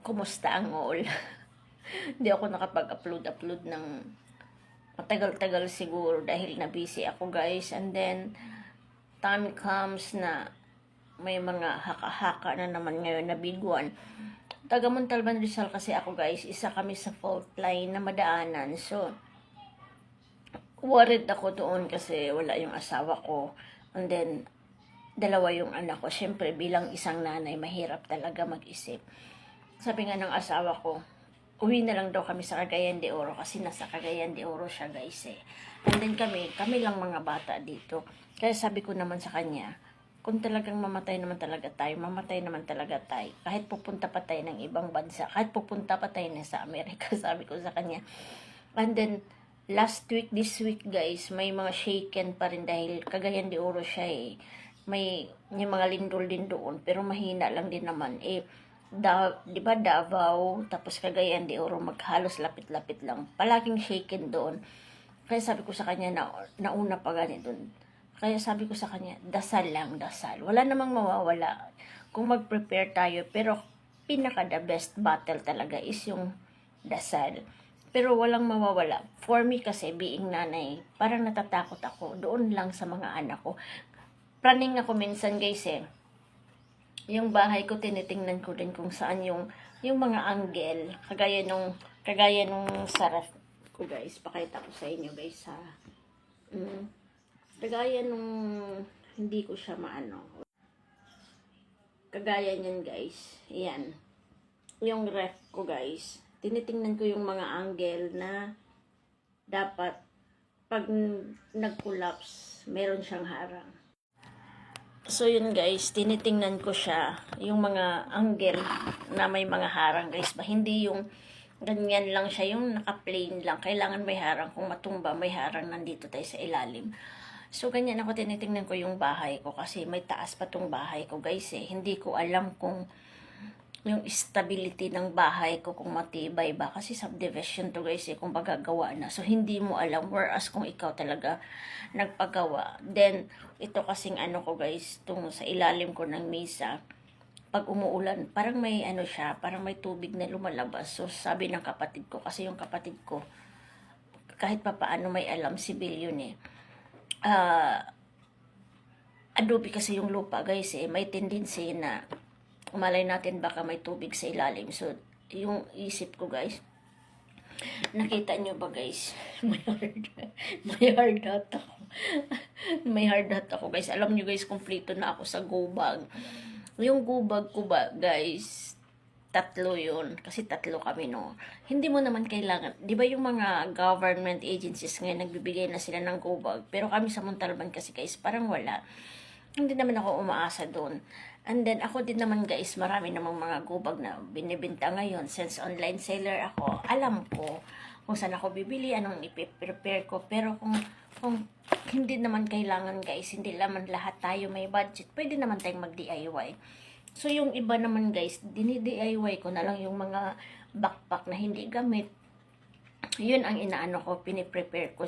Kumusta ang all? Hindi ako nakapag-upload ng matagal-tagal siguro dahil na busy ako guys. And then, time comes na may mga haka-haka na naman ngayon na biguan. Taga Montalban Rizal kasi ako guys. Isa kami sa fault line na madaanan. So, worried ako doon kasi wala yung asawa ko. And then, dalawa yung anak ko. Siyempre, bilang isang nanay, mahirap talaga mag-isip. Sabi nga ng asawa ko, uwi na lang daw kami sa Cagayan de Oro kasi nasa Cagayan de Oro siya guys eh. And then kami lang mga bata dito. Kaya sabi ko naman sa kanya, kung talagang mamatay naman talaga tayo, mamatay naman talaga tayo. Kahit pupunta pa tayo ng ibang bansa, kahit pupunta pa tayo na sa Amerika, sabi ko sa kanya. And then, this week guys, may mga shaken pa rin dahil Cagayan de Oro siya eh. May mga lindol din doon, pero mahina lang din naman eh. Di ba Davao, tapos Cagayan de Oro, maghalos lapit-lapit lang. Palaging shaken doon. Kaya sabi ko sa kanya, nauna pa gani doon. Kaya sabi ko sa kanya, dasal lang, dasal. Wala namang mawawala kung mag-prepare tayo. Pero pinaka-the best battle talaga is yung dasal. Pero walang mawawala. For me kasi, being nanay, parang natatakot ako doon lang sa mga anak ko. Praning ako minsan guys eh. Yung bahay ko, tinitingnan ko din kung saan yung mga angle. Kagaya nung sarap ko guys. Pakita ko sa inyo guys ha. Kagaya nung hindi ko siya maano. Kagaya niyan guys. Ayan. Yung ref ko guys. Tinitingnan ko yung mga angle na dapat pag nag-collapse, meron siyang harang. So yun guys, tinitingnan ko siya, yung mga angle na may mga harang guys. Hindi yung ganyan lang siya, yung naka-plain lang. Kailangan may harang. Kung matumba, may harang nandito tayo sa ilalim. So ganyan ako tinitingnan ko yung bahay ko kasi may taas pa tong bahay ko guys eh. Hindi ko alam kung yung stability ng bahay ko kung matibay ba kasi subdivision to guys eh kung pagagawa na, so hindi mo alam, whereas kung ikaw talaga nagpagawa. Then ito kasing ano ko guys, tung sa ilalim ko ng mesa, pag umuulan parang may ano siya, parang may tubig na lumalabas. So sabi ng kapatid ko, kasi yung kapatid ko kahit pa paano may alam, sibil yun eh, adobe kasi yung lupa guys eh, may tendency na malay natin baka may tubig sa ilalim. So, yung isip ko guys, nakita nyo ba guys, may hard hat ako. May hard hat ako guys. Alam nyo guys, kompleto na ako sa gubag. Yung gubag ko ba guys, 3 yun. Kasi 3 kami no. Hindi mo naman kailangan, di ba yung mga government agencies ngayon, nagbibigay na sila ng gubag. Pero kami sa Montalban kasi guys, parang wala. Hindi naman ako umaasa doon. And then, ako din naman guys, marami namang mga gubag na binibenta ngayon. Since online seller ako, alam ko kung saan ako bibili, anong ipiprepare ko. Pero kung hindi naman kailangan guys, hindi naman lahat tayo may budget, pwede naman tayong mag-DIY. So, yung iba naman guys, dini-DIY ko na lang yung mga backpack na hindi gamit. Yun ang inaano ko, piniprepare ko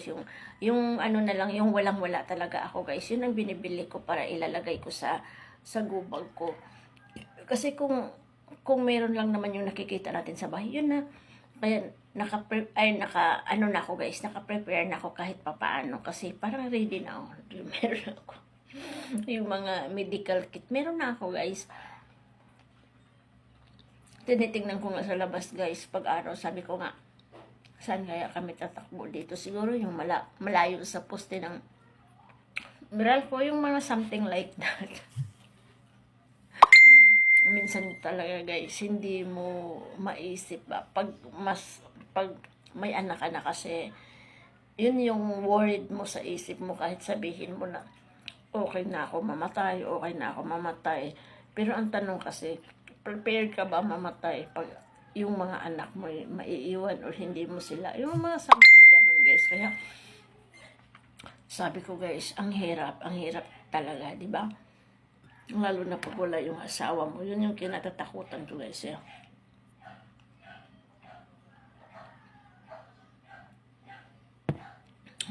yung ano na lang, yung walang-wala talaga ako guys. Yun ang binibili ko para ilalagay ko sa gubag ko. Kasi kung meron lang naman yung nakikita natin sa bahay, yun na. Kaya ano na ako guys, naka-prepare na ako kahit papaano kasi parang ready na ako. Meron ako. Yung mga medical kit, meron na ako guys. Tinitingnan ko nga sa labas guys, pag-araw, sabi ko nga, saan kaya kami tatakbo dito? Siguro yung malayo sa poste ng Meralco, yung mga something like that. Minsan talaga guys, hindi mo maisip ba pag may anak ka na kasi yun yung worried mo sa isip mo kahit sabihin mo na okay na ako mamatay, pero ang tanong kasi, prepared ka ba mamatay pag yung mga anak mo maiiwan or hindi mo sila, yung mga something ganun guys. Kaya sabi ko guys, ang hirap talaga, di ba? Lalo na pag wala yung asawa mo. Yun yung kinatatakutan ko guys eh.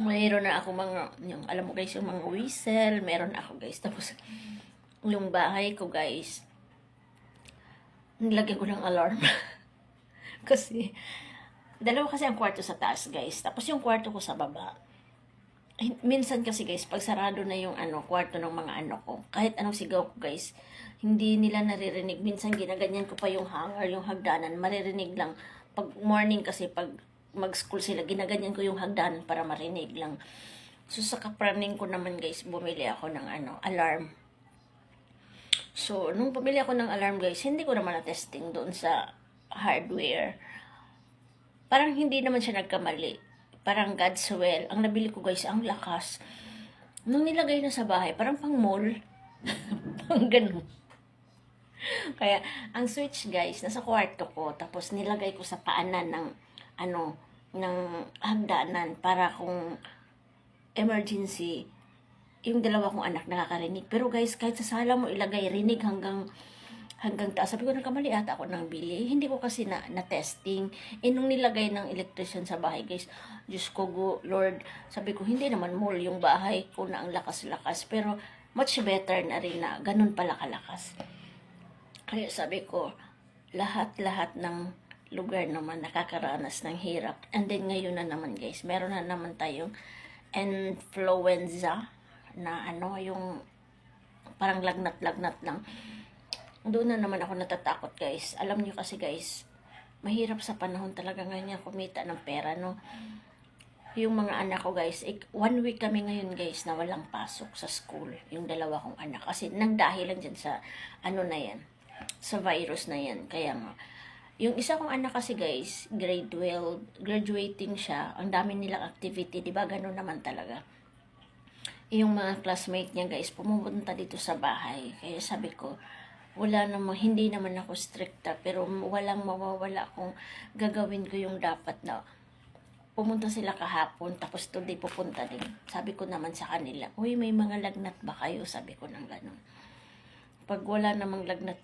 Mayroon na ako yung alam mo guys, yung mga whistle, meron ako guys. Tapos yung bahay ko guys, nilagyan ko ng alarm. Kasi, dalawa kasi ang kwarto sa taas, guys. Tapos yung kwarto ko sa baba. Minsan kasi, guys, pag sarado na yung kwarto ng mga anak ko, kahit anong sigaw ko, guys, hindi nila naririnig. Minsan ginaganyan ko pa yung hanger, yung hagdanan, maririnig lang. Pag morning kasi, pag mag-school sila, ginaganyan ko yung hagdanan para marinig lang. So, sa kapraning ko naman, guys, bumili ako ng alarm. So, nung bumili ako ng alarm, guys, hindi ko naman na-testing doon sa hardware. Parang hindi naman siya nagkamali. Parang God's will. Ang nabili ko, guys, ang lakas. Nung nilagay na sa bahay, parang pang mall. Pang ganun. Kaya, ang switch, guys, nasa kwarto ko. Tapos, nilagay ko sa paanan ng, ng hagdanan para kung emergency, yung dalawa kong anak nakakarinig. Pero, guys, kahit sa sala mo ilagay, rinig hanggang taas. Sabi ko, nagkamali ata ako ng bili. Hindi ko kasi na-testing. Nung nilagay ng electrician sa bahay, guys, Diyos ko, Lord, sabi ko, hindi naman mall yung bahay ko na ang lakas-lakas. Pero, much better na rin na ganun pala kalakas. Kaya sabi ko, lahat-lahat ng lugar naman nakakaranas ng hirap. And then, ngayon na naman, guys, meron na naman tayong influenza na yung parang lagnat-lagnat lang. Doon na naman ako natatakot, guys. Alam niyo kasi, guys, mahirap sa panahon talaga ngayon kumita ng pera, no? Yung mga anak ko, guys, 1 week kami ngayon, guys, na walang pasok sa school. Yung dalawa kong anak. Kasi nang dahil lang dyan sa, na yan, sa virus na yan. Kaya nga, yung isa kong anak kasi, guys, grade 12, graduating siya. Ang dami nilang activity, di ba? Ganun naman talaga. Yung mga classmate niya, guys, pumunta dito sa bahay. Kaya sabi ko, hindi naman ako stricta, pero walang mawawala kung gagawin ko yung dapat na pumunta sila kahapon, tapos today pupunta din. Sabi ko naman sa kanila, uy, may mga lagnat ba kayo? Sabi ko nang gano'n. Pag wala namang lagnat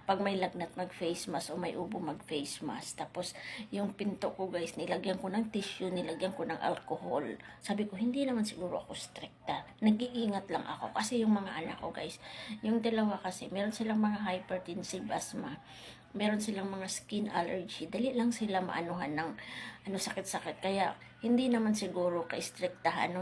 pag may lagnat mag-face mask o may ubo mag-face mask. Tapos yung pinto ko, guys, nilagyan ko ng tissue, nilagyan ko ng alcohol. Sabi ko, hindi naman siguro ako stricta. Nag-iingat lang ako kasi yung mga anak ko, guys, yung dalawa kasi, meron silang mga hypertensive asthma. Meron silang mga skin allergy. Dali lang sila maanuhan ng sakit-sakit. Kaya, hindi naman siguro ka-strictahan.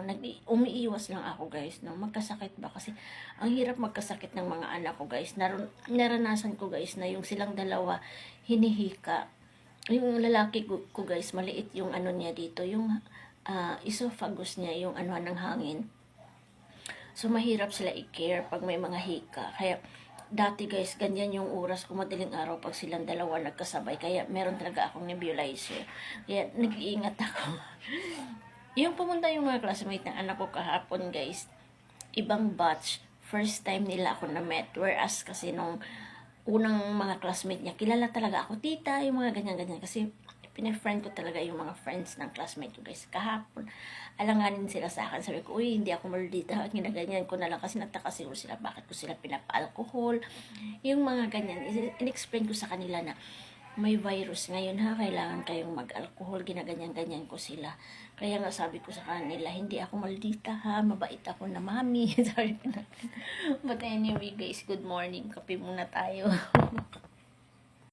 Umiiwas lang ako, guys. Magkasakit ba? Kasi, ang hirap magkasakit ng mga anak ko, guys. Naranasan ko, guys, na yung silang dalawa hinihika. Yung lalaki ko, guys, maliit yung niya dito. Yung esophagus niya, yung ng hangin. So, mahirap sila i-care pag may mga hika. Kaya, dati, guys, ganyan yung oras ko madaling araw pag silang dalawa nagkasabay. Kaya meron talaga akong nebulizer. Kaya nag-iingat ako. Yung pumunta yung mga classmate ng anak ko kahapon, guys, ibang batch. First time nila ako na-met. Whereas kasi nung unang mga classmate niya, kilala talaga ako, tita, yung mga ganyan-ganyan. Kasi pinag-friend ko talaga yung mga friends ng classmate ko, guys. Kahapon, alanganin sila sa akin. Sabi ko, uy, hindi ako maldita. Ginaganyan ko na lang kasi nataka siguro sila. Bakit ko sila pinapa-alcohol? Yung mga ganyan. In-explain ko sa kanila na may virus ngayon ha. Kailangan kayong mag-alcohol. Ginaganyan-ganyan ko sila. Kaya nga sabi ko sa kanila, hindi ako maldita ha. Mabait ako na mami. Sorry na. But anyway, guys, good morning. Kape muna tayo.